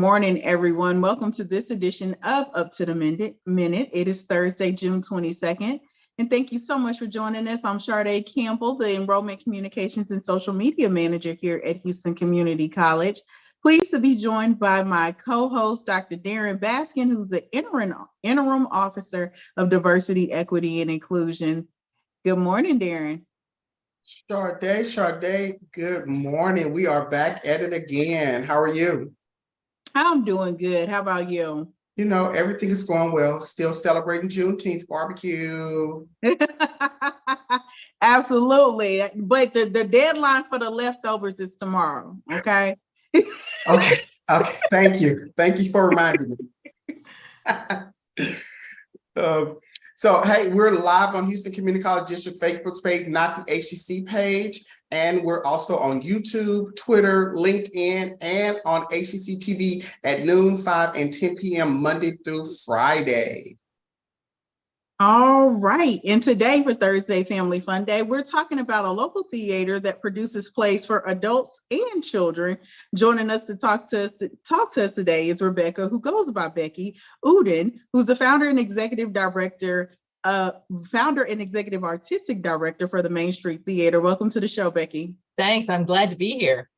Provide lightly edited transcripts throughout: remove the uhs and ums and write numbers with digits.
morning, everyone. Welcome to this edition of Up to the Minute. It is Thursday, June 22nd. And thank you so much for joining us. I'm Sharday Campbell, the Enrollment Communications and Social Media Manager here at Houston Community College. Pleased to be joined by my co-host, Dr. Darren Baskin, who's the Interim Officer of Diversity, Equity, and Inclusion. Good morning, Darren. Sharday, good morning. We are back at it again. How are you? I'm doing good. How about you? You know, everything is going well. Still celebrating Juneteenth barbecue. Absolutely. But the deadline for the leftovers is tomorrow. Okay. Okay. Thank you. Thank you for reminding me. So, hey, we're live on Houston Community College District Facebook page, not the HCC page. And we're also on YouTube, Twitter, LinkedIn, and on HCCTV at noon, 5, and 10 p.m. Monday through Friday. All right. And today for Thursday Family Fun Day, we're talking about a local theater that produces plays for adults and children. Joining us to talk to us today is Rebecca, who goes by Becky Udden, who's the founder and executive artistic director for the Main Street Theater. Welcome to the show, Becky. Thanks. I'm glad to be here.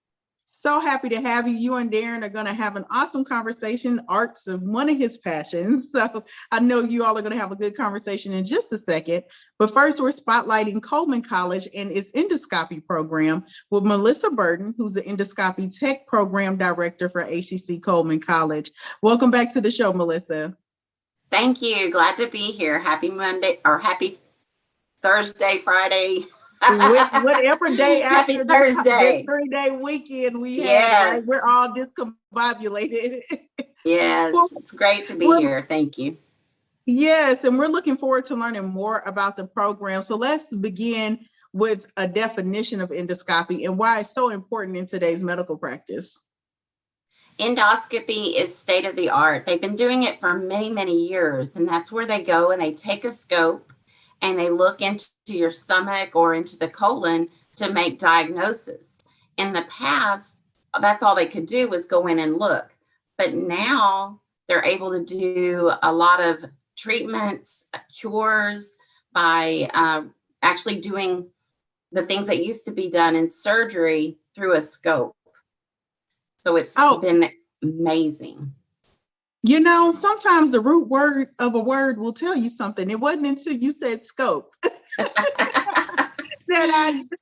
So happy to have you. You and Darren are going to have an awesome conversation. Art's one of his passions. So I know you all are going to have a good conversation in just a second. But first, we're spotlighting Coleman College and its endoscopy program with Melissa Bruton, who's the endoscopy tech program director for HCC Coleman College. Welcome back to the show, Melissa. Thank you. Glad to be here. Happy Monday or happy Thursday, Friday. Whatever day happy after Thursday. the 3-day weekend we yes. had, right? We're all discombobulated. Yes, it's great to be here. Thank you. Yes, and we're looking forward to learning more about the program. So let's begin with a definition of endoscopy and why it's so important in today's medical practice. Endoscopy is state of the art. They've been doing it for many, many years, and that's where they go and they take a scope and they look into your stomach or into the colon to make diagnosis. In the past, that's all they could do was go in and look. But now they're able to do a lot of treatments, cures by actually doing the things that used to be done in surgery through a scope. So it's been amazing. You know, sometimes the root word of a word will tell you something. It wasn't until you said scope that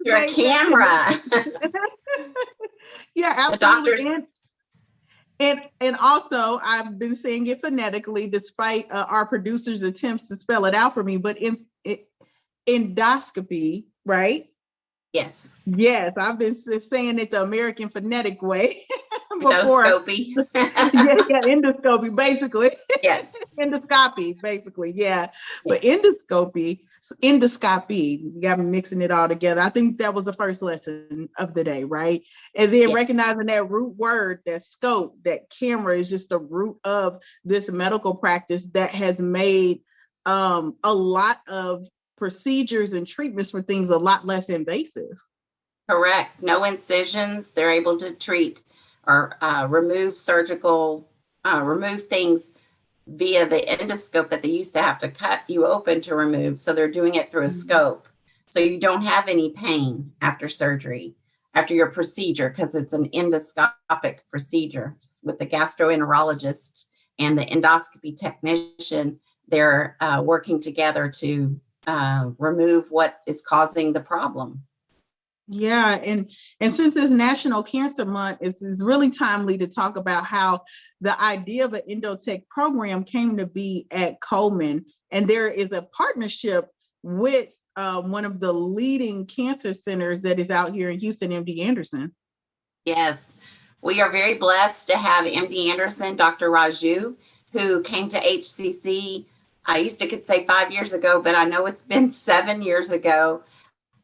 You're a camera. Yeah, absolutely. And also, I've been saying it phonetically, despite our producer's attempts to spell it out for me. But endoscopy, right? Yes. Yes, I've been saying it the American phonetic way. Endoscopy. yeah, endoscopy, basically. Yes. Endoscopy, basically, yeah. Yes. But endoscopy, you got me mixing it all together. I think that was the first lesson of the day, right? And then recognizing that root word, that scope, that camera is just the root of this medical practice that has made a lot of procedures and treatments for things a lot less invasive. Correct. No incisions. They're able to treat or remove things via the endoscope that they used to have to cut you open to remove. So they're doing it through a scope. So you don't have any pain after surgery, after your procedure, because it's an endoscopic procedure with the gastroenterologist and the endoscopy technician. They're working together to remove what is causing the problem. Yeah, and since this National Cancer Month is really timely to talk about how the idea of an endotech program came to be at Coleman, and there is a partnership with one of the leading cancer centers that is out here in Houston, MD Anderson. Yes, we are very blessed to have MD Anderson, Dr. Raju, who came to HCC. I used to say 5 years ago, but I know it's been 7 years ago.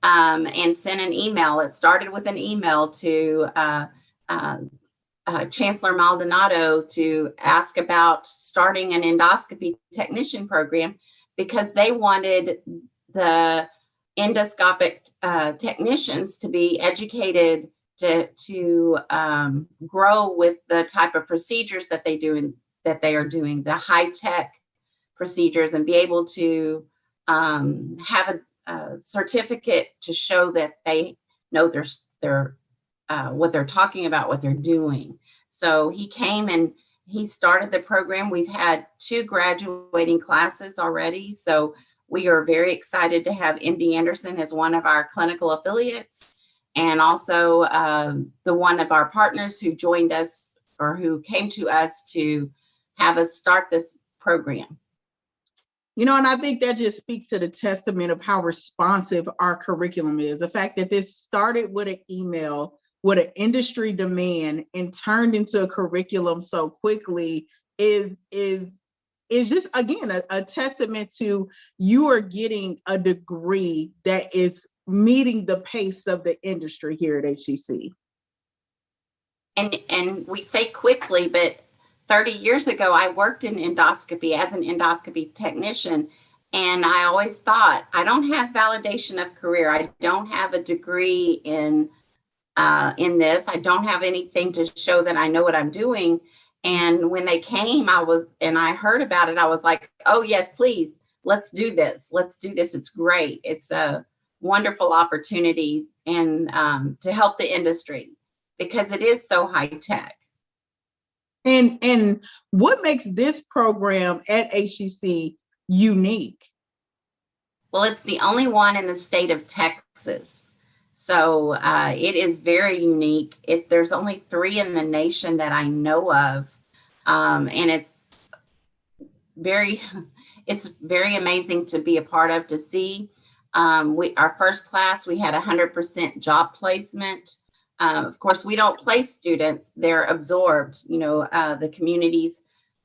And sent an email. It started with an email to Chancellor Maldonado to ask about starting an endoscopy technician program because they wanted the endoscopic technicians to be educated to grow with the type of procedures that they are doing, the high tech procedures, and be able to have a certificate to show that they know their what they're talking about, what they're doing. So he came and he started the program. We've had 2 graduating classes already. So we are very excited to have MD Anderson as one of our clinical affiliates, and also the one of our partners who joined us or who came to us to have us start this program. You know, and I think that just speaks to the testament of how responsive our curriculum is. The fact that this started with an email, with an industry demand, and turned into a curriculum so quickly is just, again, a testament to you are getting a degree that is meeting the pace of the industry here at HCC. And we say quickly, but 30 years ago, I worked in endoscopy as an endoscopy technician. And I always thought, I don't have validation of career. I don't have a degree in this. I don't have anything to show that I know what I'm doing. And when they came, I heard about it. I was like, oh yes, please, let's do this. Let's do this. It's great. It's a wonderful opportunity and to help the industry because it is so high tech. And what makes this program at HCC unique? Well, it's the only one in the state of Texas. So it is very unique. There's only 3 in the nation that I know of. And it's very amazing to be a part of, to see. Our first class, we had 100% job placement. Of course, we don't place students, they're absorbed. You know, the communities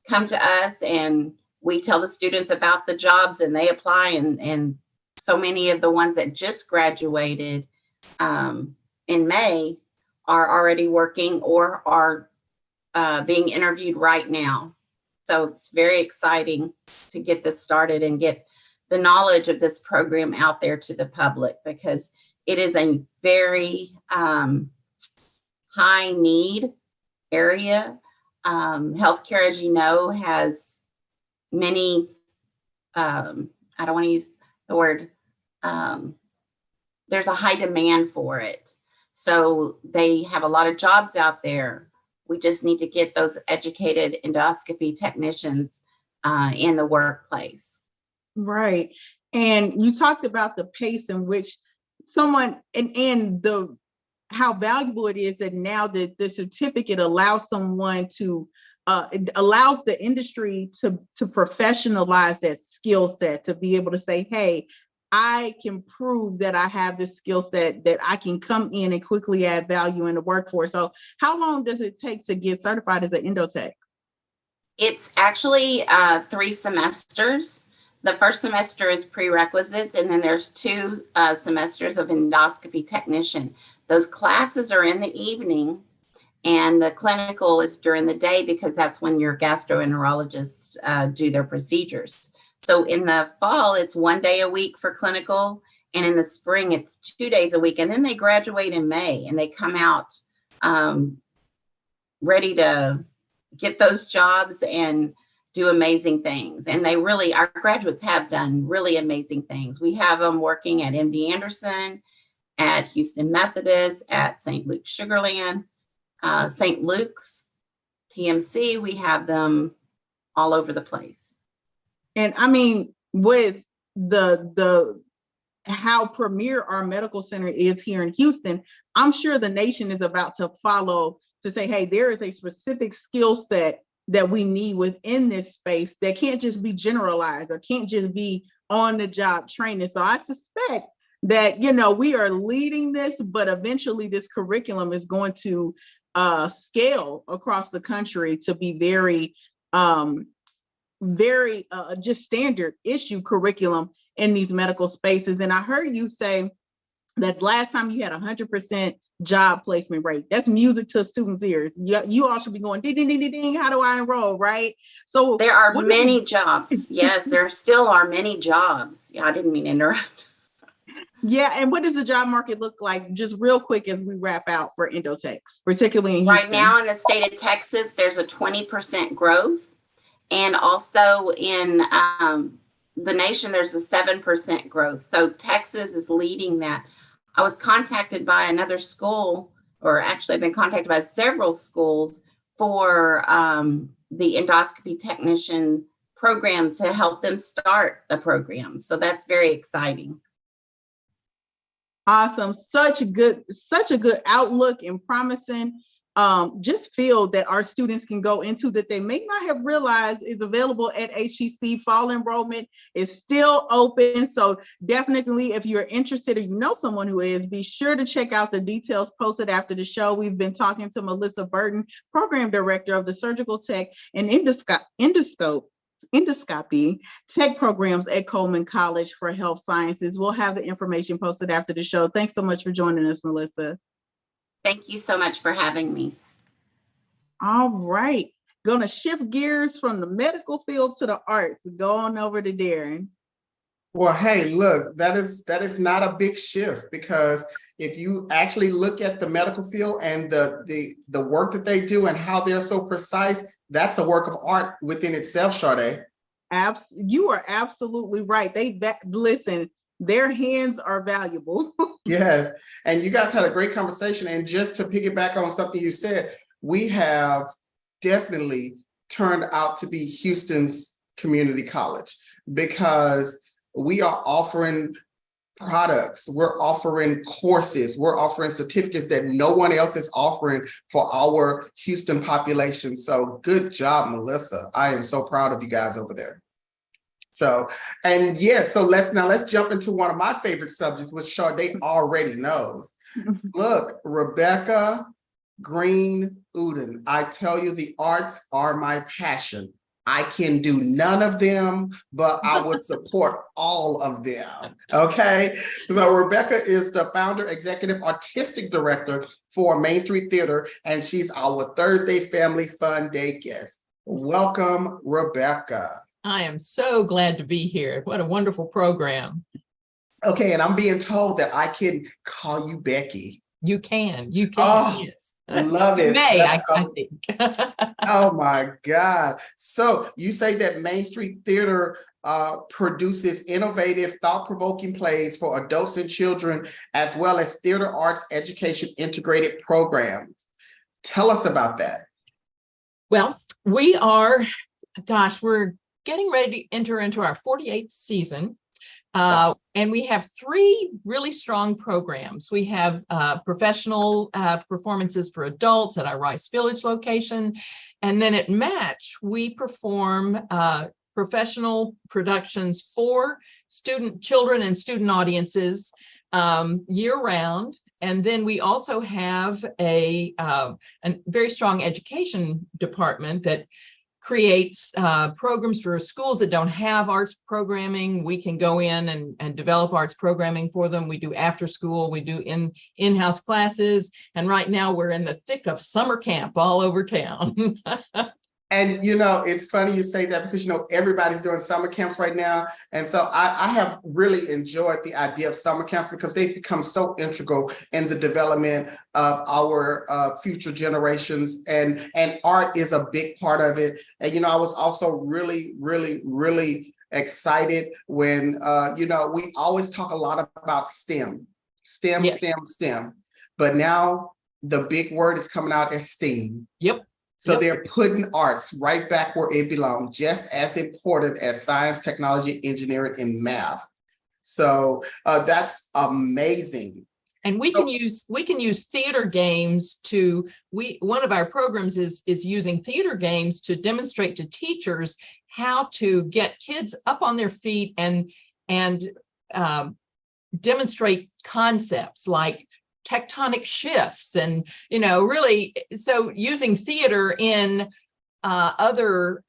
come to us and we tell the students about the jobs and they apply. And so many of the ones that just graduated in May are already working or are being interviewed right now. So it's very exciting to get this started and get the knowledge of this program out there to the public, because it is a very high need area. Healthcare, as you know, has many, I don't want to use the word, there's a high demand for it. So they have a lot of jobs out there. We just need to get those educated endoscopy technicians in the workplace. Right. And you talked about the pace in which someone and how valuable it is that now that the certificate allows someone to it allows the industry to professionalize that skill set, to be able to say, hey, I can prove that I have this skill set, that I can come in and quickly add value in the workforce. So how long does it take to get certified as an endotech? It's actually 3 semesters. The first semester is prerequisites, and then there's 2 semesters of endoscopy technician. Those classes are in the evening, and the clinical is during the day because that's when your gastroenterologists do their procedures. So in the fall, it's 1 day a week for clinical, and in the spring, it's 2 days a week. And then they graduate in May, and they come out ready to get those jobs and do amazing things. And our graduates have done really amazing things. We have them working at MD Anderson, at Houston Methodist, at St. Luke's Sugarland, St. Luke's, TMC. We have them all over the place. And I mean, with the how premier our medical center is here in Houston, I'm sure the nation is about to follow to say, hey, there is a specific skill set that we need within this space that can't just be generalized or can't just be on the job training. So I suspect that, we are leading this, but eventually this curriculum is going to scale across the country to be very just standard issue curriculum in these medical spaces. And I heard you say that last time you had 100% job placement rate. That's music to students' ears. You all should be going, ding, ding, ding, ding, ding, how do I enroll, right? So there are many jobs. Yes, there still are many jobs. Yeah, I didn't mean to interrupt. Yeah, and what does the job market look like, just real quick as we wrap out for Endotechs, particularly in Right Houston? now in the state of Texas, there's a 20% growth. And also in the nation, there's a 7% growth. So Texas is leading that. I was contacted by another school, or actually I've been contacted by several schools for the endoscopy technician program to help them start the program. So that's very exciting. Awesome. Such a good outlook and promising just field that our students can go into that they may not have realized is available at HCC. Fall enrollment is still open. So definitely, if you're interested or you know someone who is, be sure to check out the details posted after the show. We've been talking to Melissa Bruton, Program Director of the Surgical Tech and Endoscopy Tech programs at Coleman College for Health Sciences. We'll have the information posted after the show. Thanks so much for joining us, Melissa. Thank you so much for having me. All right. Going to shift gears from the medical field to the arts. Go on over to Darren. Well, hey, look, that is not a big shift, because if you actually look at the medical field and the work that they do and how they're so precise, that's a work of art within itself, Sade. You are absolutely right. Listen, their hands are valuable. Yes. And you guys had a great conversation. And just to piggyback on something you said, we have definitely turned out to be Houston's community college, because we are offering products, we're offering courses, we're offering certificates that no one else is offering for our Houston population. So good job, Melissa. I am so proud of you guys over there. So, and yeah, so let's jump into one of my favorite subjects, which Sade already knows. Look, Rebecca, Greene, Udden, I tell you, the arts are my passion. I can do none of them, but I would support all of them. Okay. So Rebecca is the founder, executive, artistic director for Main Street Theater, and she's our Thursday Family Fun Day guest. Welcome, Rebecca. I am so glad to be here. What a wonderful program. Okay, and I'm being told that I can call you Becky. You can. Oh, Yes. Love it. May, I think. Oh my God. So you say that Main Street Theater produces innovative, thought-provoking plays for adults and children, as well as theater arts education integrated programs. Tell us about that. Well, we're getting ready to enter into our 48th season. And we have 3 really strong programs. We have professional performances for adults at our Rice Village location. And then at Match, we perform professional productions for children and student audiences year round. And then we also have a very strong education department that creates programs for schools that don't have arts programming. We can go in and develop arts programming for them. We do after school, we do in-house classes. And right now we're in the thick of summer camp all over town. And, it's funny you say that, because, everybody's doing summer camps right now. And so I have really enjoyed the idea of summer camps, because they've become so integral in the development of our future generations. And art is a big part of it. And, I was also really, really, really excited when, we always talk a lot about STEM. But now the big word is coming out as STEAM. Yep. So they're putting arts right back where it belongs, just as important as science, technology, engineering, and math. So that's amazing. And we can use theater games one of our programs is using theater games to demonstrate to teachers how to get kids up on their feet and demonstrate concepts like tectonic shifts and, really, so using theater in other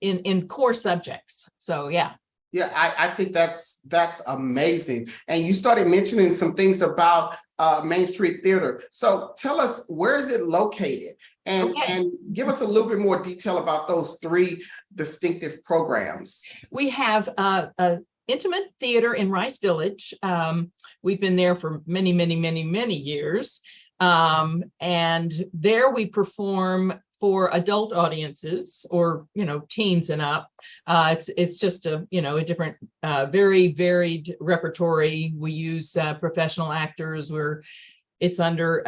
in core subjects. So, yeah. Yeah, I think that's amazing. And you started mentioning some things about Main Street Theater. So tell us, where is it located? And give us a little bit more detail about those 3 distinctive programs. We have intimate theater in Rice Village. We've been there for many, many, many, many years. And there we perform for adult audiences, or, teens and up. It's just a different, very varied repertory. We use professional actors. It's under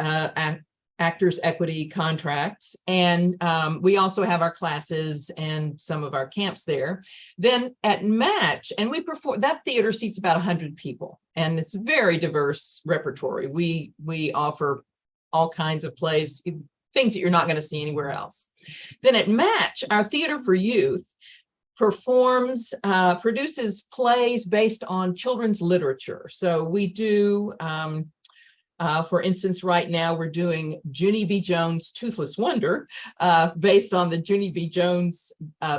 Actors Equity contracts. And we also have our classes and some of our camps there. Then at Match, and we perform, that theater seats about 100 people, and it's a very diverse repertory. We offer all kinds of plays, things that you're not going to see anywhere else. Then at Match, our Theater for Youth produces plays based on children's literature. So we do, for instance, right now we're doing Junie B. Jones' Toothless Wonder, based on the Junie B. Jones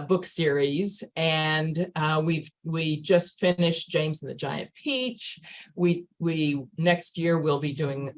book series. And we just finished James and the Giant Peach. We next year we'll be doing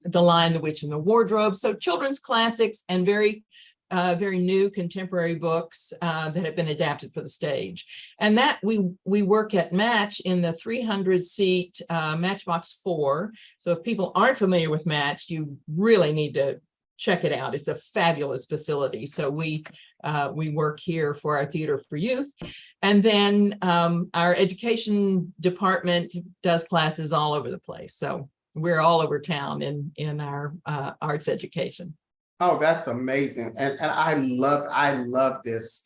The Lion, the Witch, and the Wardrobe. So children's classics and very new contemporary books that have been adapted for the stage. And that we work at Match in the 300-seat Matchbox 4. So if people aren't familiar with Match, you really need to check it out. It's a fabulous facility. So we work here for our Theater for Youth. And then our education department does classes all over the place. So we're all over town in our arts education. Oh, that's amazing. And I love this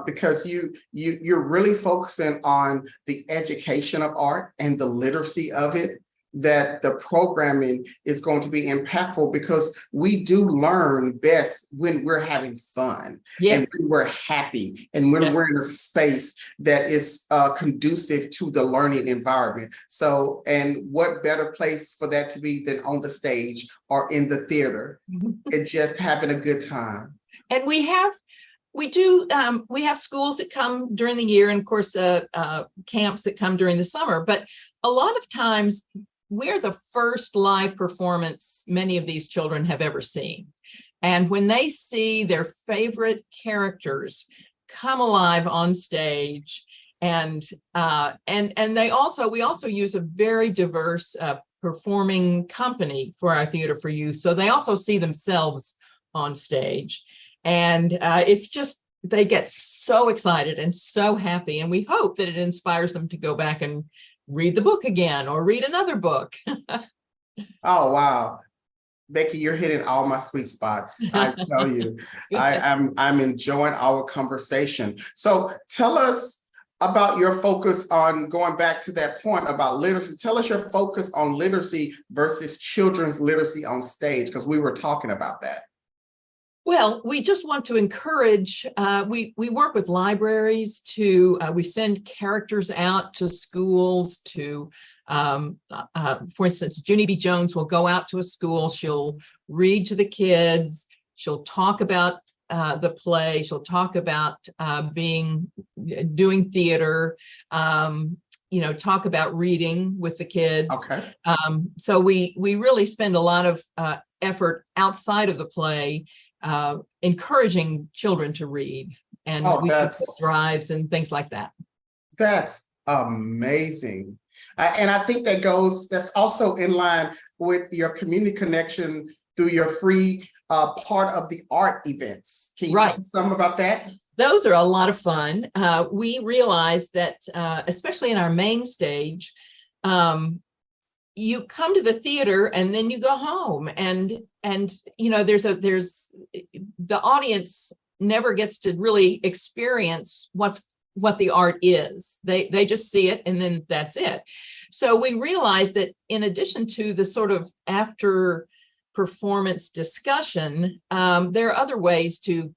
because you're really focusing on the education of art and the literacy of it, that the programming is going to be impactful, because we do learn best when we're having fun. Yes. And when we're happy, and when we're in a space that is conducive to the learning environment. So, and what better place for that to be than on the stage or in the theater and just having a good time. And we have schools that come during the year, and of course camps that come during the summer, but a lot of times we're the first live performance many of these children have ever seen. And when they see their favorite characters come alive on stage, and we also use a very diverse performing company for our Theater for Youth. So they also see themselves on stage, and it's just, they get so excited and so happy. And we hope that it inspires them to go back and read the book again or read another book. Oh, wow. Becky, you're hitting all my sweet spots. I tell you, I'm enjoying our conversation. So tell us about your focus on, going back to that point about literacy. Tell us your focus on literacy versus children's literacy on stage, because we were talking about that. Well, we just want to encourage, we work with libraries to, we send characters out to schools to, for instance, Junie B. Jones will go out to a school, she'll read to the kids, she'll talk about the play, she'll talk about doing theater, talk about reading with the kids. Okay. So we really spend a lot of effort outside of the play, encouraging children to read, and we do drives and things like that. That's amazing. And I think that's also in line with your community connection through your free part of the art events. Can you tell us something about that? Those are a lot of fun. We realized that, especially in our main stage, you come to the theater and then you go home, and there's the audience never gets to really experience what the art is. They just see it and then that's it. So we realized that in addition to the sort of after performance discussion, there are other ways to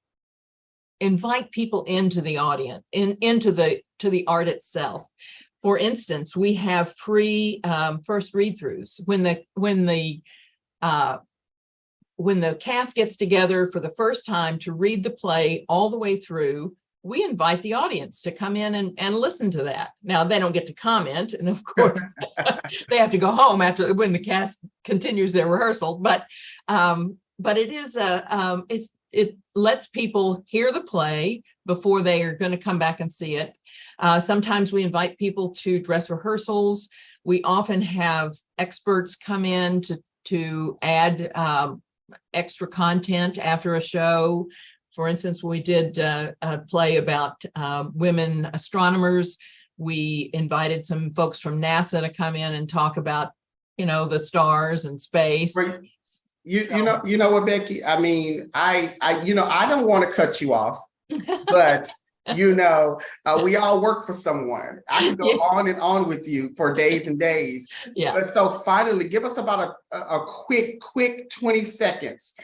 invite people into the audience, into the art itself. For instance, we have free first read-throughs. When the cast gets together for the first time to read the play all the way through, we invite the audience to come in and listen to that. Now, they don't get to comment, and of course, they have to go home when the cast continues their rehearsal. But it is it lets people hear the play before they are going to come back and see it. Sometimes we invite people to dress rehearsals. We often have experts come in to add extra content after a show. For instance, we did a play about women astronomers. We invited some folks from NASA to come in and talk about, the stars and space. Right. You know what, Becky? I mean, I don't want to cut you off, but we all work for someone. I can go on and on with you for days and days. Yeah. But so finally, give us about a quick 20 seconds.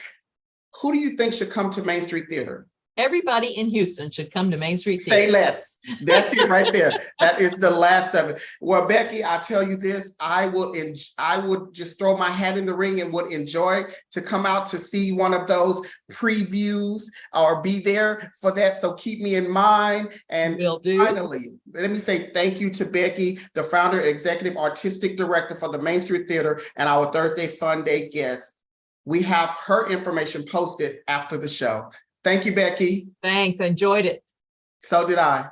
Who do you think should come to Main Street Theater? Everybody in Houston should come to Main Street Theater. Say less. That's it right there. That is the last of it. Well, Becky, I tell you this, I would just throw my hat in the ring and would enjoy to come out to see one of those previews or be there for that. So keep me in mind. And finally, let me say thank you to Becky, the founder, executive, artistic director for the Main Street Theater, and our Thursday Fun Day guest. We have her information posted after the show. Thank you, Becky. Thanks. I enjoyed it. So did I.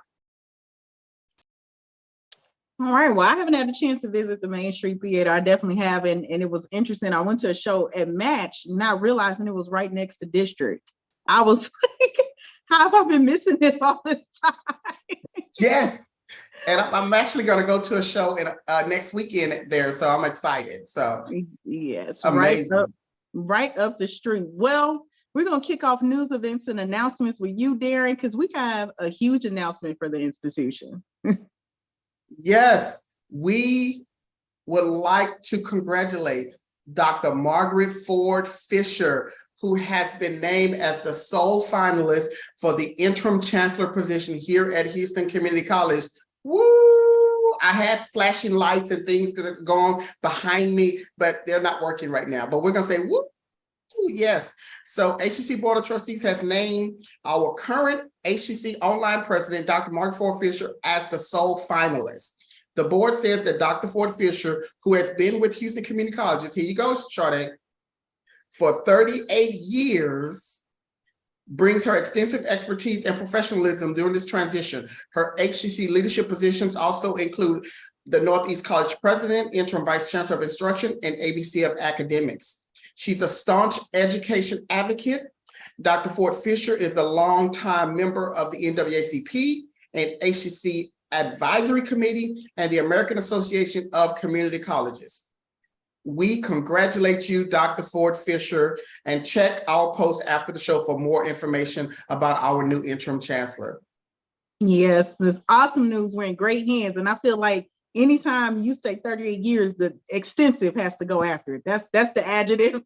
All right. Well, I haven't had a chance to visit the Main Street Theater. I definitely have. And it was interesting. I went to a show at Match, not realizing it was right next to District. I was like, how have I been missing this all this time? Yes. And I'm actually going to go to a show in next weekend there. So I'm excited. So yes, amazing. Right up the street. Well, we're going to kick off news events and announcements with you, Darren, because we have a huge announcement for the institution. Yes, we would like to congratulate Dr. Margaret Ford Fisher, who has been named as the sole finalist for the interim chancellor position here at Houston Community College. Woo! I had flashing lights and things that are going behind me, but they're not working right now. But we're going to say, woo! Yes. So HCC Board of Trustees has named our current HCC online president, Dr. Margaret Ford Fisher, as the sole finalist. The board says that Dr. Ford Fisher, who has been with Houston Community Colleges, here you go, Sade, for 38 years, brings her extensive expertise and professionalism during this transition. Her HCC leadership positions also include the Northeast College President, Interim Vice Chancellor of Instruction, and ABC of Academics. She's a staunch education advocate. Dr. Ford Fisher is a longtime member of the NAACP and HCC Advisory Committee and the American Association of Community Colleges. We congratulate you, Dr. Ford Fisher, and check our post after the show for more information about our new interim chancellor. Yes, this awesome news. We're in great hands. And I feel like anytime you say 38 years, the extensive has to go after it. That's the adjective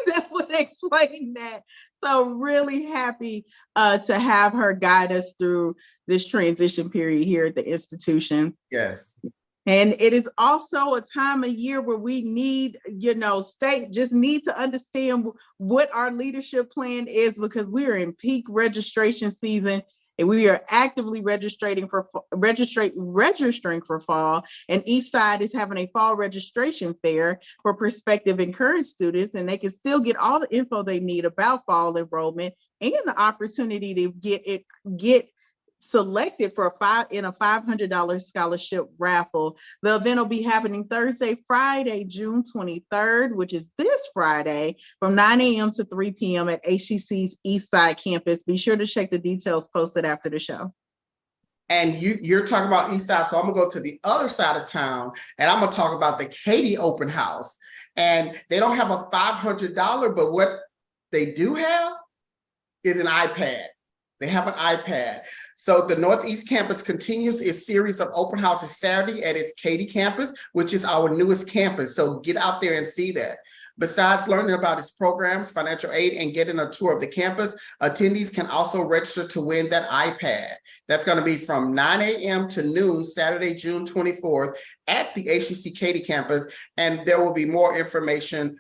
that would explain that. So really happy to have her guide us through this transition period here at the institution. Yes. And it is also a time of year where we need, just need to understand what our leadership plan is, because we are in peak registration season. And we are actively registering for fall, and Eastside is having a fall registration fair for prospective and current students, and they can still get all the info they need about fall enrollment and the opportunity to get selected for a $500 scholarship raffle. The event will be happening Thursday, Friday, June 23rd, which is this Friday, from 9 a.m. to 3 p.m. at HCC's Eastside campus. Be sure to check the details posted after the show. And you're talking about Eastside, so I'm gonna go to the other side of town, and I'm gonna talk about the Katy open house. And they don't have a $500, but what they do have is an iPad. They have an iPad. So the Northeast campus continues its series of open houses Saturday at its Katy campus, which is our newest campus. So get out there and see that. Besides learning about its programs, financial aid, and getting a tour of the campus, attendees can also register to win that iPad. That's going to be from 9 a.m. to noon, Saturday, June 24th at the HCC Katy campus. And there will be more information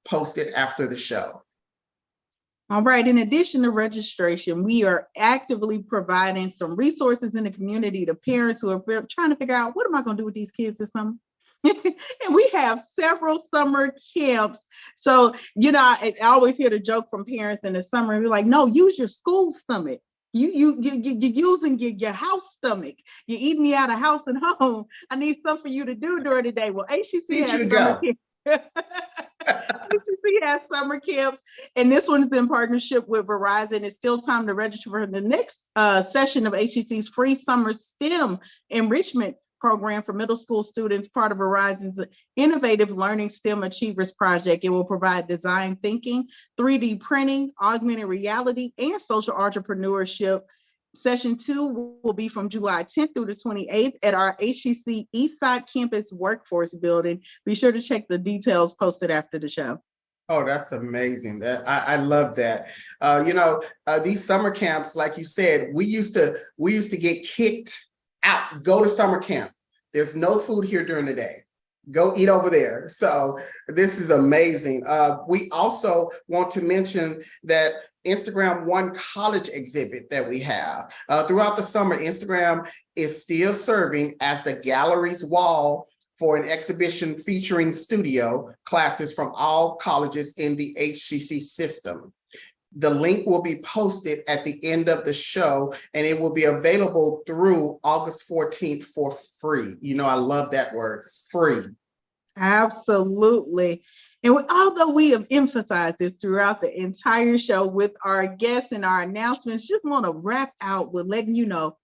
posted after the show. All right. In addition to registration, we are actively providing some resources in the community to parents who are trying to figure out, what am I going to do with these kids this summer? And we have several summer camps. So, I always hear the joke from parents in the summer. We're like, no, use your school stomach. You're using your house stomach. You're eating me out of house and home. I need something for you to do during the day. Well, HCC has summer camp. HCC has summer camps, and this one is in partnership with Verizon. It's still time to register for the next session of HCC's free summer STEM enrichment program for middle school students, part of Verizon's innovative Learning STEM Achievers project. It will provide design thinking, 3D printing, augmented reality, and social entrepreneurship. Session 2 will be from July 10th through the 28th at our HCC Eastside Campus Workforce Building. Be sure to check the details posted after the show. Oh, that's amazing. I love that. These summer camps, like you said, we used to get kicked out. Go to summer camp. There's no food here during the day. Go eat over there. So this is amazing. We also want to mention that Instagram One College exhibit that we have. Throughout the summer, Instagram is still serving as the gallery's wall for an exhibition featuring studio classes from all colleges in the HCC system. The link will be posted at the end of the show, and it will be available through August 14th for free. I love that word, free. Absolutely. And although we have emphasized this throughout the entire show with our guests and our announcements, just want to wrap out with letting you know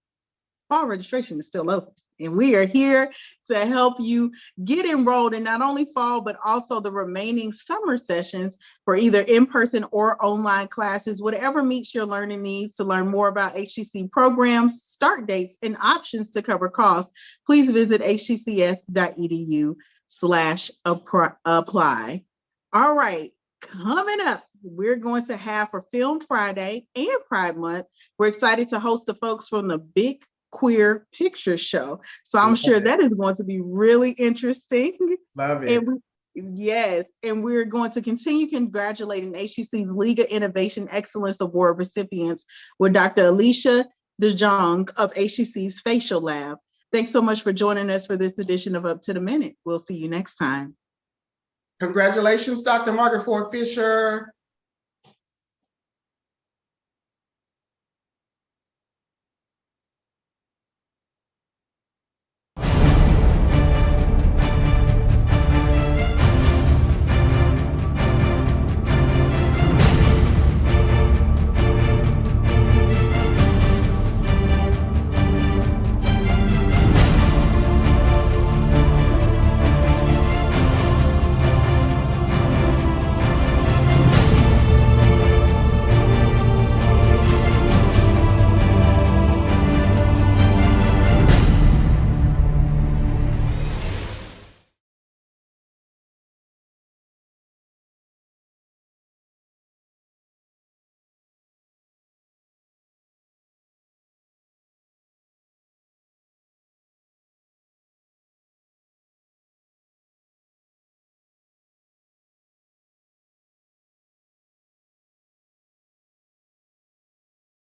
fall registration is still open. And we are here to help you get enrolled in not only fall, but also the remaining summer sessions for either in-person or online classes, whatever meets your learning needs. To learn more about HCC programs, start dates, and options to cover costs, please visit hccs.edu/apply. All right, coming up, we're going to have for Film Friday and Pride Month, we're excited to host the folks from the Big Queer Picture Show. So I'm sure that is going to be really interesting. Love it. And we're going to continue congratulating HCC's League of Innovation Excellence Award recipients with Dr. Alicia DeJong of HCC's Facial Lab. Thanks so much for joining us for this edition of Up to the Minute. We'll see you next time. Congratulations, Dr. Margaret Ford Fisher.